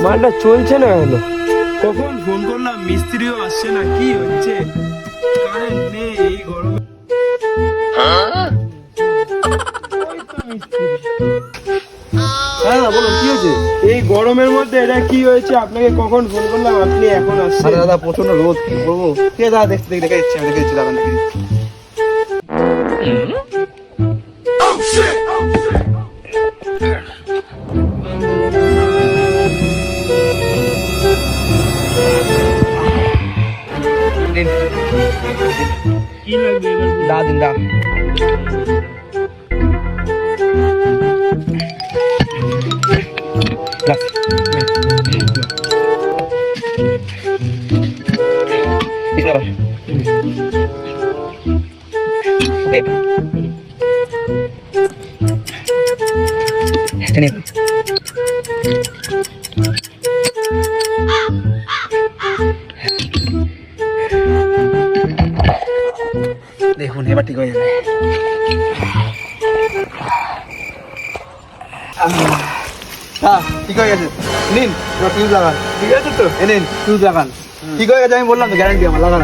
মালটা চলছে না কেন? কখন ফোন করলাম মিস্ত্রিও আসছে না, কি হচ্ছে? কারেন্ট নেই এই গরমে। হ্যাঁ বলুন, কি হয়েছে? এই গরমের মধ্যে এটা কি হয়েছে? আপনাকে কখন ফোন করলাম, আপনি এখন আসছেন? আরে দাদা প্রচন্ড রোদ, কি করবো? ঠিক আছে দাদা, দেখে দিচ্ছি, আমি দেখে দিচ্ছি দাদা, দেখে দিচ্ছি। দিন। কি লাগবে এবার? দা দিন দা। লাস। ইসলাম। ওকে। টেনে। দেখুন এবার ঠিক হয়ে যাবে। ঠিক হয়ে গেছে, নিন এবার ফিউজ লাগান। ঠিক আছে তো? নিন ফিউজ লাগান। ঠিক হয়ে গেছে, আমি বললাম তো, গ্যারান্টি আমার, লাগান।